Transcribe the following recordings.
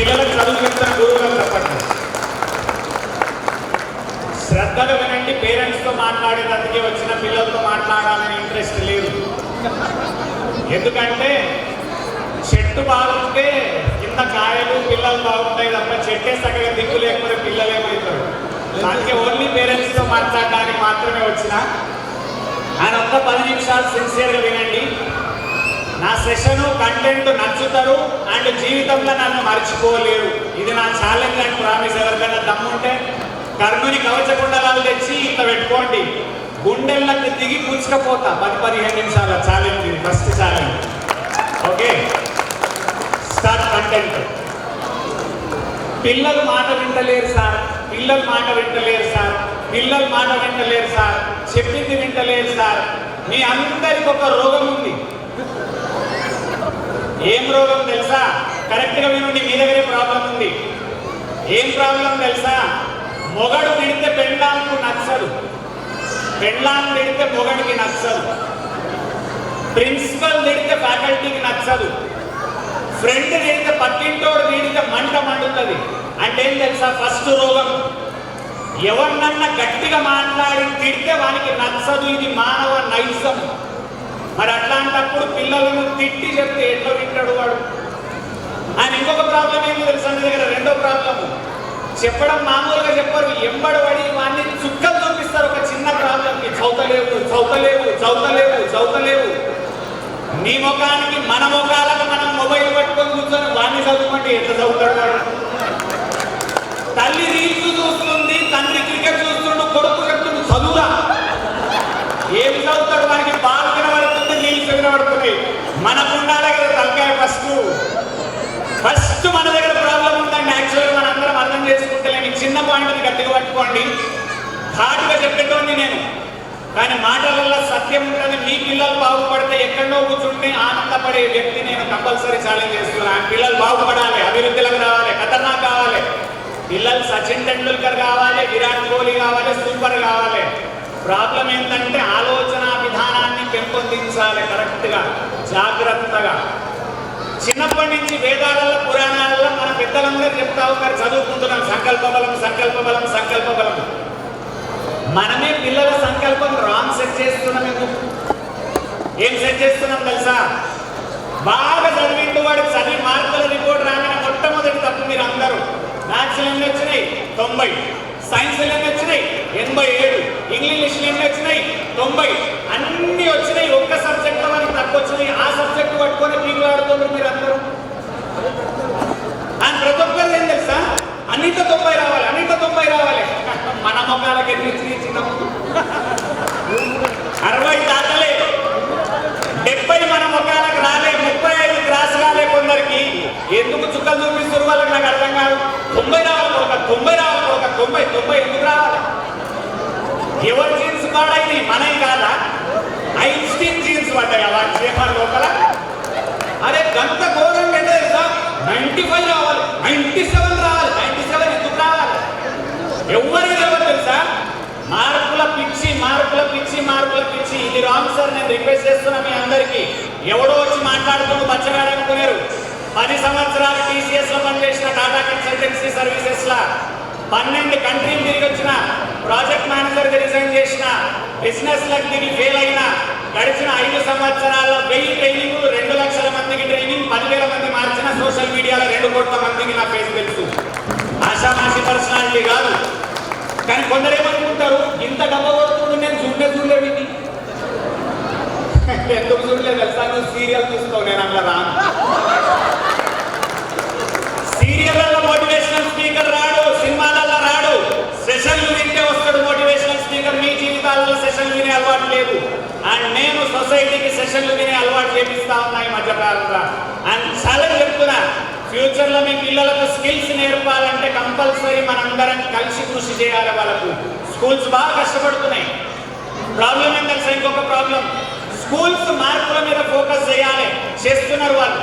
పిల్లలకు చదువు చెప్తున్న గురువులకు తప్పండి. శ్రద్ధగా వినండి. పేరెంట్స్తో మాట్లాడేటందుకే వచ్చిన పిల్లలతో మాట్లాడాలని ఇంట్రెస్ట్ లేదు. ఎందుకంటే చెట్టు బాగుంటే కింద కాయలు పిల్లలు బాగుంటాయి తప్ప చెట్టే సగగా దిక్కు లేకపోతే పిల్లలు ఏమవుతారు. అందుకే ఓన్లీ పేరెంట్స్తో మాట్లాడడానికి మాత్రమే వచ్చిన. ఆయన ఒక్క 10 నిమిషాలు సిన్సియర్గా వినండి. నా సెషను కంటెంట్ నచ్చుతారు అండ్ జీవితంలో నన్ను మర్చిపోలేరు. ఇది నా ఛాలెంజ్ అండ్ ప్రామిస్. ఎవరికైనా దమ్ముంటే కర్ణుని కవచకుండలాలు తెచ్చి ఇట్లా పెట్టుకోండి. గుండెళ్ళకి దిగి పుచ్చుకపోతా 10-15 నిమిషాల challenge. First challenge. Okay, start content. పిల్లలు మాట వింటలేరు సార్, పిల్లలు మాట వింటలేరు సార్, పిల్లలు మాట వింటలేరు సార్, చెప్పింది వింటలేరు సార్. మీ అందరికి ఒక రోగం ఉంది. ఏం రోగం తెలుసా? కరెక్ట్గా వినండి. మీ దగ్గరే ప్రాబ్లం ఉంది. ఏం ప్రాబ్లం తెలుసా? మొగడు తిడితే పెండ్లాంకు నచ్చదు, పెండ్లాంకు తిడితే మొగడికి నచ్చదు, ప్రిన్సిపల్ తిడితే ఫ్యాకల్టీకి నచ్చదు, ఫ్రెండ్ తిడితే పక్కింటోడు తిడితే మంట మండుతుంది. అంటే ఏం తెలుసా? ఫస్ట్ రోగం. ఎవరినన్నా గట్టిగా మాట్లాడి తిడితే వానికి నచ్చదు. ఇది మానవ నైజం. మరి అట్లాంటప్పుడు పిల్లలను తిట్టి చెప్తే ఎట్లా వింటాడు వాడు? ఆయన ఇంకొక ప్రాబ్లం ఏంటో తెలుసా మీ దగ్గర? రెండో ప్రాబ్లము. చెప్పడం మామూలుగా చెప్పరు, ఎంబడబడి వాడిని చుక్కలు చూపిస్తారు. ఒక చిన్న ప్రాబ్లంకి చౌతలేవు చౌతలేవు చౌతలేవు చౌతలేవు. నీ ముఖానికి మన ముఖాలకు మనం మొబైల్ పట్టుకొని కూర్చొని వాడిని చదువుకుంటే ఎట్లా చదువుతాడు వాడు? తల్లి రీల్స్ చూస్తుంది, తండ్రి క్రికెట్ చూస్తుండు, కొడుకు చెప్తుండు చదువురా. ఏం చదువుతాడు? వానికి బాగా వినబడుతుంది, రీల్స్ వినబడుతున్నాయి. మనకు ఉండాలి కదా తలకాయ. ఫస్ట్ మన దగ్గర ప్రాబ్లం ఉందండి. యాక్చువల్గా మన అందరం అర్థం చేసుకుంటలేము. చిన్న పాయింట్ని గట్టిగా పట్టుకోండి. హార్డ్గా చెప్పేటోండి నేను, కానీ మాటలలో సత్యం ఉంటుంది. మీ పిల్లలు బాగుపడితే ఎక్కడో కూర్చుంటే ఆనందపడే వ్యక్తి నేను కంపల్సరీ ఛాలెంజ్ చేస్తున్నాను. పిల్లలు బాగుపడాలి, అభివృద్ధిలోకి రావాలి, ఖతర్నాక్ కావాలి. పిల్లలు సచిన్ టెండూల్కర్ కావాలి, విరాట్ కోహ్లీ కావాలి, సూపర్ కావాలి. ప్రాబ్లం ఏంటంటే ఆలోచన విధానాన్ని పెంపొందించాలి కరెక్ట్గా, జాగ్రత్తగా. చిన్నప్పటి నుంచి వేదాలలో పురాణాలలో మన పెద్దలందరూ చెప్తా ఉన్నారు, చదువుకుంటున్నాం సంకల్ప బలం సంకల్ప బలం సంకల్ప బలం. మనమే పిల్లల సంకల్పం రాంగ్ సెట్ చేస్తున్నాం. ఎందుకు? ఏం సెట్ చేస్తున్నాం తెలుసా? బాగా చదివిండు వాడు, చదివి మార్కుల రిపోర్ట్ రాగానే మొట్టమొదటి తప్పు మీరు అందరూ. మ్యాథ్స్లు ఎన్ని వచ్చినాయి? 90. సైన్స్లు ఎన్ని వచ్చినాయి? 87. ఇంగ్లీష్లు ఎన్ని వచ్చినాయి? 90. అన్ని వచ్చినాయి. ఒక్క సబ్జెక్ట్లో మనకి తక్కువ వచ్చినాయి. ఆ సబ్జెక్టు పట్టుకొని పీకులు ఆడుతున్నారు మీరు అందరూ. అని ప్రతి ఒక్కరు ఏం తెలుసా? అన్నింటితో 90 రావాలి, అన్నింటితో 90 రావాలి. మన మొక్కలకి ఎన్ని చిన్నప్పుడు 60 దాటలే, 70 మన మొక్కలకు రాలే, 35 క్రాస్ కాలే కొందరికి. ఎందుకు చుక్కలు చూపిస్తారు వాళ్ళకి నాకు అర్థం కాదు. 90 రావాలి, ఒక 90 రావాలి, ఒక 90 ఎందుకు రావాలి? ఎవరి జీన్స్ పాడైంది? మనవి కాదా? ఐన్స్టీన్ జీన్స్ పడ్డాయి వాళ్ళ చేపల లోపల. అరే గంత ఘోరంగా అంటే తెలుసా? 95 రావాలి, 97 రావాలి. 97 ఎందుకు రావాలి? ఎవరికి తెలియదు తెలుసా? మార్కుల పిచ్చి, మార్కుల పిచ్చి, మార్కుల పిచ్చి. ఇది రాంగ్ సార్. నేను రిక్వెస్ట్ చేస్తున్నా మీ అందరికీ. ఎవడో వచ్చి మాట్లాడుతున్న బచ్చగాడు అనుకున్నారు. 10 సంవత్సరాలు TCS లో పనిచేసిన టాటా కన్సల్టెన్సీ సర్వీసెస్ లా 12 కంట్రీలు తిరిగి వచ్చిన, ప్రాజెక్ట్ మేనేజర్గా రిజైన్ చేసిన, బిజినెస్ లకు తిరిగి ఫెయిల్ అయిన, గడిచిన 5 సంవత్సరాల్లో 1000 ట్రైనింగ్, 2 లక్షల మందికి ట్రైనింగ్, 10,000 మంది మార్చిన, సోషల్ మీడియాలో 2 కోట్ల మందికి నా ఫేస్ తెలుసు. ఆషామాషి పర్సనాలిటీ కాదు. కానీ కొందరు ఏమనుకుంటారు, ఇంత డబ్బా కొడుతుండు నేను చూడలేదు. ఇది ఎందుకు చూడలేదు తెలుసా? నువ్వు సీరియల్ చూస్తావు, నేను అట్లా రా. సీరియల్లో మోటివేషనల్ స్పీకర్ రాడు, సినిమాలలో రాడు. సెషన్లు వింటే వస్తాడు మోటివేషనల్ స్పీకర్. మీ జీవితాలలో సెషన్లు వినే అలవాటు లేదు. అండ్ నేను సొసైటీకి సెషన్లు వినే అలవాటు చేపిస్తా ఉన్నా ఈ మధ్యకాలంలో. అండ్ చాలా చెప్తున్నా, ఫ్యూచర్లో మీ పిల్లలకు స్కిల్స్ నేర్పాలంటే కంపల్సరీ మనందరం కలిసి కృషి చేయాలి. వాళ్ళకు స్కూల్స్ బాగా కష్టపడుతున్నాయి. ప్రాబ్లం ఏం తెలుసా? ఇంకొక ప్రాబ్లం, స్కూల్స్ మార్కుల మీద ఫోకస్ చేస్తున్నారు వాళ్ళు.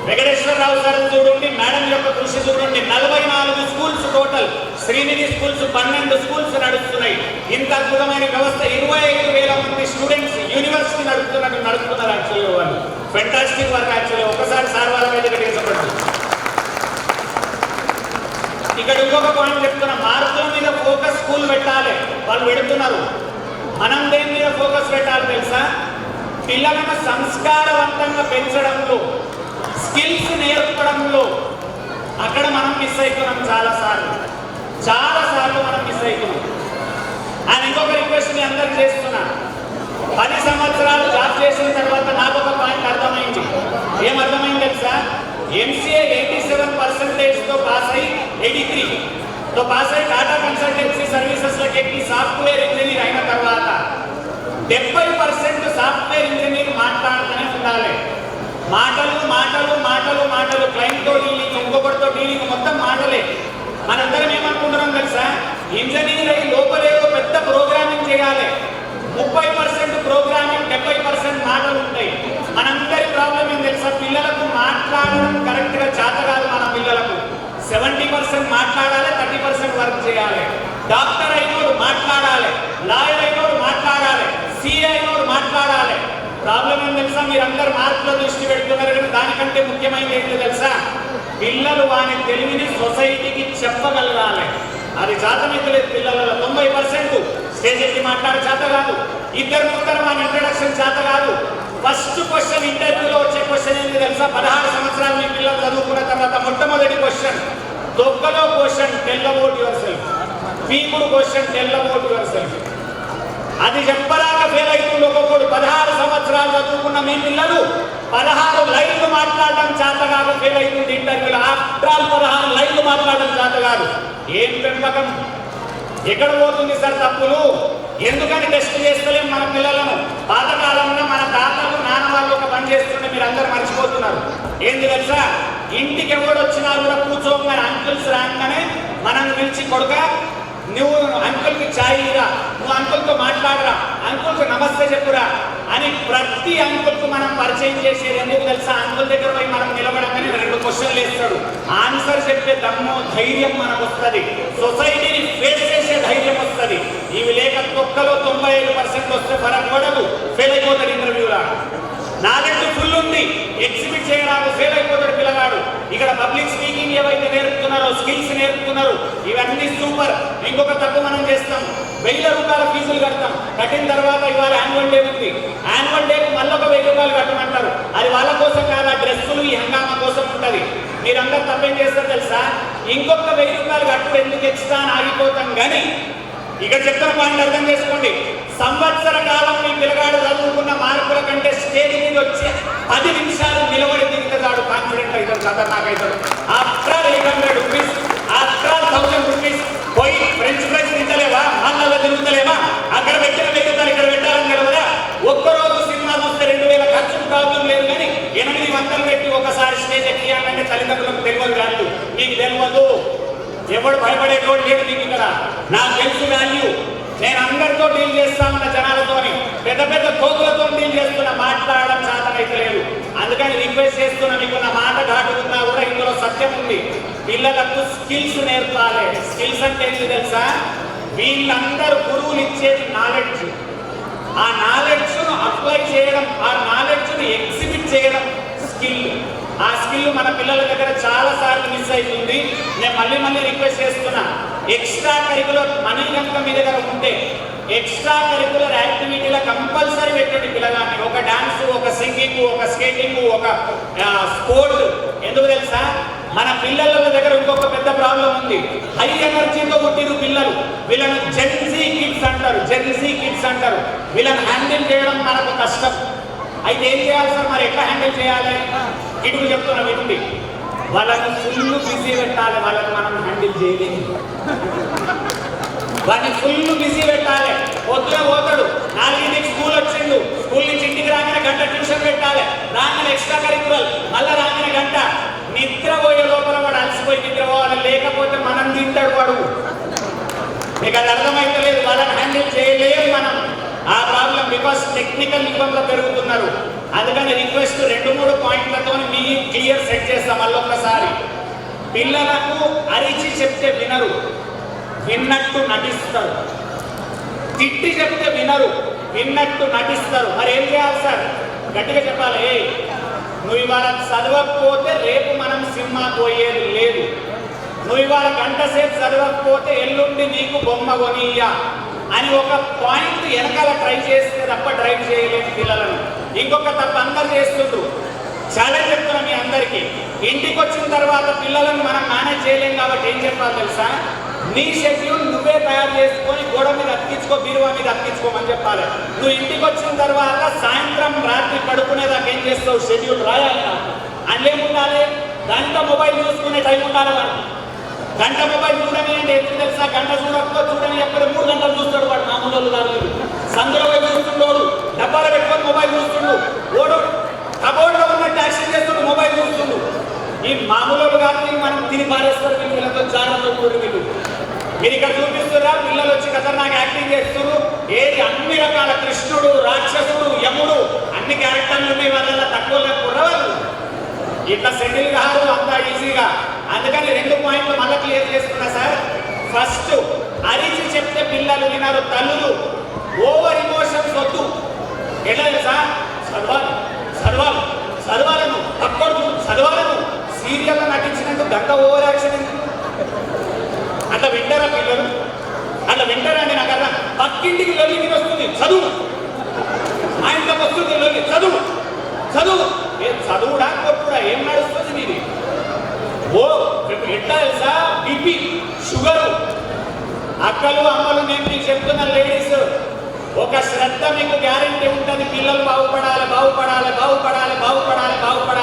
వెంకటేశ్వరరావు గారు చూడండి, మేడం యొక్క కృషి చూడండి. 44 schools total, Srinidhi schools 12 schools నడుస్తున్నాయి. ఇంత అద్భుతమైన వ్యవస్థ, 25,000 మంది స్టూడెంట్స్ యూనివర్సిటీ నడుపుతున్నారు. యాక్చువల్గా వాళ్ళు ఫెంటాస్టిక్ వర్క్. యాక్చువల్గా ఒకసారి సార్ వాళ్ళ మీద చెప్పండి. పిల్లలను సంస్కారవంతంగా పెంచడంలో, స్కిల్స్ నేర్పడంలో అక్కడ మనం మిస్ అవుతున్నాం. చాలాసార్లు మనం మిస్ అవుతున్నాం. అని ఇంకొక రిక్వెస్ట్ మీ అందరికి చేస్తున్నా. 10 సంవత్సరాలు జాబ్ చేసిన తర్వాత నాకు ఒక పాయింట్ అర్థమైంది. ఏమర్థమైంది తెలుసా? ఎంసీఏ 87%తో పాస్ అయ్యి 83తో పాస్ అయ్యి టాటా కన్సల్టెన్సీ సర్వీసెస్లోకి ఎక్కి సాఫ్ట్వేర్ ఇంజనీర్ అయిన తర్వాత 70% సాఫ్ట్వేర్ ఇంజనీర్ మాట్లాడుతూనే ఉండాలి. మాటలు క్లయింట్తో డీలింగ్, ఇంకొకటితో డీలింగ్, మొత్తం మాటలే. మనందరం ఏమనుకుంటున్నాం తెలుసా? ఇంజనీర్ అయ్యి లోపలేదో పెద్ద ప్రోగ్రామింగ్ చేయాలి. 30% ప్రోగ్రామింగ్, 70% మాటలు ఉంటాయి. మనందరి ప్రాబ్లం ఏం తెలుసా? పిల్లలకు మాట్లాడడం కరెక్ట్గా చేత కాదు. మన పిల్లలకు 70% మాట్లాడాలి, 30% వర్క్ చేయాలి. డాక్టర్ అయినోడు మాట్లాడాలి, లాయర్ అయినోడు మాట్లాడాలి, సిఏ అయినోడు మాట్లాడాలి. ప్రాబ్లం ఏం తెలుసా? మీరందరూ మార్కుల దృష్టి పెడుతున్నారు, కానీ దానికంటే ముఖ్యమైనది ఏంటో తెలుసా? పిల్లలు వాని తెలివిని సొసైటీకి చెప్పగలగాలి. అది చేతనైతలేదు పిల్లలలో. 90% స్టేజ్ ఎక్కి మాట్లాడే చేత కాదు. ఇద్దరు వాని ఇంట్రడక్షన్ చేత కాదు. ఫస్ట్ క్వశ్చన్ ఇంటర్వ్యూలో వచ్చే క్వశ్చన్ ఏంటి తెలుసా? 16 సంవత్సరాలు మీ పిల్లలు చదువుకున్న తర్వాత మొట్టమొదటి క్వశ్చన్, దొక్కలో question, tell about yourself. పీపుడు question, tell about yourself. అది చెప్పరాక ఫెయిల్ అవుతుంది ఒక్కొక్కడు. 16 సంవత్సరాలు చదువుకున్న మీ పిల్లలు 16 లైన్లు మాట్లాడడం చేత కాదు ఫెయిల్ అవుతుంది ఇంటర్వ్యూలో. ఆఫ్టర్ ఆల్ 16 లైన్లు మాట్లాడడం చేత కాదు. ఏం పెంపకం? ఎక్కడ పోతుంది సార్ తప్పులు? ఎందుకని టెస్ట్ చేస్తలేం మన పిల్లలను? పాతకాలంలో మన తాతలు, నాన్న వాళ్ళు ఒక పని చేస్తుంటే మీరు అందరు మర్చిపోతున్నారు. ఏంది తెలుసా? ఇంటికి ఎవరు వచ్చినా కూడా కూర్చోగానే అంకుల్స్ రాగానే మనం పిలిచి, కొడుక నువ్వు అంకుల్కి ఛాయ్ ఇరా, నువ్వు అంకుల్తో మాట్లాడరా, అంకుల్కి నమస్తే చెప్పురా అని ప్రతి అంకుల్కు మనం పరిచయం చేసేది. ఎందుకు తెలుసా? అంకుల్ దగ్గర పోయి మనం నిలబడగానే 2 క్వశ్చన్లు వేస్తాడు. ఆన్సర్ చెప్పే దమ్ము, ధైర్యం మనకు వస్తుంది. సొసైటీని ఫేస్ చేసే ధైర్యం వస్తుంది. ఇవి లేక తొక్కలో 95% వస్తే పడదు, ఫెయిల్ అయిపోతాడు ఇంటర్వ్యూలా. నాలెడ్జ్ ఫుల్ ఉంది, ఎగ్జిబిట్ చేయడానికి ఫెయిల్ అయిపోతాడు పిల్లగాడు. ఇక్కడ పబ్లిక్ స్పీకింగ్ ఏవైతే నేర్పుతున్నారో, స్కిల్స్ నేర్పుతున్నారు, ఇవన్నీ సూపర్. ఇంకొక తప్పు మనం చేస్తాం, 1000 రూపాయల ఫీజులు కడతాం. కట్టిన తర్వాత ఇవాళ యాన్యువల్ డే ఉంది, యాన్యువల్ డేకి మళ్ళీ ఒక 1000 రూపాయలు కట్టమంటారు. అది వాళ్ళ కోసం కాదు, ఆ డ్రెస్సులు ఈ హంగామా కోసం ఉంటుంది. మీరందరూ తప్పేం చేస్తారు తెలుసా? ఇంకొక 1000 రూపాయలు కట్టు ఎందుకు ఎక్స్ట్రా అని ఆగిపోతాం. కానీ ఇక్కడ చెప్తున్న పాయింట్ అర్థం చేసుకోండి. సంవత్సర కాలం మీ పిల్లగాడు చదువుకున్న మార్కుల కంటే స్టేజ్ మీద వచ్చి 10 నిమిషాలు నిలబడి దిగుతాడు, కాన్ఫిడెంట్ అవుతాడు, ఖతర్నాక్ అవుతాడు. ఆఫ్టర్ 800 రూపీస్, ఆఫ్టర్ 1000 రూపీస్ పోయి ఫ్రెంచ్ ఫ్రైస్ తింటలేవా, మళ్ళా తిరుగుతలేవా? అక్కడ పెట్టిన వెళ్తారు, ఇక్కడ పెట్టాలని కదా. ఒక్కరోజు సినిమా చూస్తే 2000 ఖర్చు ప్రాబ్లం లేదు. కానీ 800 పెట్టి ఒకసారి స్టేజ్ ఎక్కియాలంటే తల్లిదండ్రులకు తెలియదు వాల్యూ. మీకు తెలియదు, ఎవడు భయపడేటోడు లేదు మీకు ఇక్కడ. నాకు తెలుసు వాల్యూ. నేను అందరితో డీల్ చేస్తామన్న జనాలతోని, పెద్ద పెద్ద కోతులతో డీల్ చేస్తున్నా. మాట్లాడడం చేతనైతే లేదు. అందుకని రిక్వెస్ట్ చేస్తున్నా, మీకు నా మాట ఘాటుకున్నా కూడా ఇందులో సత్యం ఉంది. పిల్లలకు స్కిల్స్ నేర్పాలి. స్కిల్స్ అంటే ఏంటి తెలుసా? వీళ్ళందరూ గురువులు ఇచ్చేది నాలెడ్జ్. ఆ నాలెడ్జ్ను అప్లై చేయడం, ఆ నాలెడ్జ్ను ఎగ్జిబిట్ చేయడం స్కిల్. ఆ స్కిల్ మన పిల్లల దగ్గర చాలా సార్లు మిస్ అవుతుంది. నేను మళ్ళీ రిక్వెస్ట్ చేస్తున్నా, ఎక్స్ట్రా కరికులర్ మనీ కనుక మీ దగ్గర ఉంటే ఎక్స్ట్రా కరికులర్ యాక్టివిటీలో కంపల్సరీ పెట్టండి పిల్లగాన్ని. ఒక డాన్స్, ఒక సింగింగ్, ఒక స్కేటింగ్, ఒక స్పోర్ట్. ఎందుకు తెలుసా? మన పిల్లల దగ్గర ఇంకొక పెద్ద ప్రాబ్లం ఉంది. హై ఎనర్జీతో పుట్టిన పిల్లలు, వీళ్ళని జెన్జీ కిడ్స్ అంటారు. వీళ్ళని హ్యాండిల్ చేయడం మనకు కష్టం. అయితే ఏం చేయాలి సార్? మరి ఎట్లా హ్యాండిల్ చేయాలి? ఇటుకు చెప్తున్నా వినండి. వాళ్ళని ఫుల్ బిజీ పెట్టాలి. వాళ్ళని మనం హ్యాండిల్ చేయలేము. వాడిని ఫుల్ బిజీ పెట్టాలి. పొద్దున పోతాడు, 4ంటికి స్కూల్ వచ్చిండు, స్కూల్ నుంచి ఇంటికి రాగానే గంట ట్యూషన్ పెట్టాలి, రాగానే ఎక్స్ట్రా కరికులర్, మళ్ళీ రాగానే గంట. నిద్రపోయే లోపల వాడు అలసిపోయి నిద్రపోవాలి, లేకపోతే మనం తింటాడు వాడు. మీకు అది అర్థమైతలేదు. వాళ్ళని హ్యాండిల్ చేయలేము మనం. ఆ ప్రాబ్లం బికాస్ టెక్నికల్ యుగంలో పెరుగుతున్నారు. అందుకని రిక్వెస్ట్ 2-3 పాయింట్లతో మీ క్లియర్ సెట్ చేస్తాం. మళ్ళొక్కసారి, పిల్లలకు అరిచి చెప్తే వినరు, విన్నట్టు నటిస్తారు. తిట్టి చెప్తే వినరు, విన్నట్టు నటిస్తారు. మరి ఏం చేయాలి సార్? గట్టిగా చెప్పాలి. నువ్వు ఇవాళ చదవకపోతే రేపు మనం సినిమా పోయేది లేదు. నువ్వు ఇవాళ గంట సేపు చదవకపోతే ఎల్లుండి నీకు బొమ్మ కొనియ్యా అని ఒక పాయింట్ వెనకాల ట్రై చేస్తే తప్ప డ్రైవ్ చేయలేని పిల్లలను ఇంకొక తప్పు అందరు చేస్తుండ్రు. ఛాలెంజ్ చెప్తున్నా మీ అందరికీ, ఇంటికి వచ్చిన తర్వాత పిల్లలను మనం మేనేజ్ చేయలేం కాబట్టి ఏం చెప్పాలి తెలుసా, నీ షెడ్యూల్ నువ్వే తయారు చేసుకొని గోడ మీద అతికించుకో, బీరువా మీద అతికించుకోమని చెప్పాలి. నువ్వు ఇంటికి వచ్చిన తర్వాత సాయంత్రం రాత్రి పడుకునేదాకా ఏం చేస్తావు షెడ్యూల్ రాయాలి. అందులేముండాలి, గంట మొబైల్ చూసుకునే టైం ఉండాలి. వాడు గంట మొబైల్ చూడని అంటే ఎందుకు తెలుసా, గంట చూడకపో చూడని ఎక్కడ 3 గంటలు చూస్తాడు వాడు. మామూలు వాళ్ళు కాదు. సందులో పోయి చూస్తుండోడు, డబ్బాలో పెట్టుకొని మొబైల్ చూస్తుండు, ఓడు కబోర్డ్లో ఉన్నట్టు యాక్షన్ చేస్తుండు, మొబైల్ చూస్తుండు. ఈ మామూలు కాదు, మనం తిని పారేస్తారు. వీళ్ళతో జాగ్రత్త వీళ్ళు. మీరు ఇక్కడ చూపిస్తున్నా పిల్లలు వచ్చి ఖతర్నాక్ యాక్టింగ్ చేస్తున్నారు. ఏది అన్ని రకాల కృష్ణుడు, రాక్షసుడు, యముడు అన్ని క్యారెక్టర్లు ఉన్నాయి. వాళ్ళ తక్కువ కుర్రవాళ్ళు ఇట్లా సెటిల్ కాదు అంత ఈజీగా. అందుకని 2 పాయింట్లు మళ్ళీ క్లియర్ చేస్తున్నా సార్. ఫస్ట్, అరిచి చెప్తే పిల్లలు వినరు. తల్లులు ఓవర్ ఇమోషన్స్ వద్దు. ఎట్లా తెలుసా, చదవాలి చదవాలి చదవాలను, తప్పకూడదు చదవాలను. సీరియల్లో నటించినందుకు గంట ఓవర్ యాక్షన్ ఎందుకు? అట్లా వింటారా పిల్లలు? అట్లా వింటారా అండి? నాకు అర్థం. పక్కింటికి లొల్లి మీద వస్తుంది, చదువు. ఆయనకి వస్తుంది లొల్లి, చదువు చదువు. ఏం చదువుడా కొట్టుడా ఏం నడుస్తుంది మీది? ఓ ఎట్లా తెలుసా, బీపీ, షుగరు. అక్కలు అమ్మలు నేను మీకు చెప్తున్న లేడీస్, ఒక శ్రద్ధ మీకు గ్యారెంటీ ఉంటుంది. పిల్లలు బాగుపడాలి బాగుపడాలి బాగుపడాలి బాగుపడాలి బాగుపడాలి.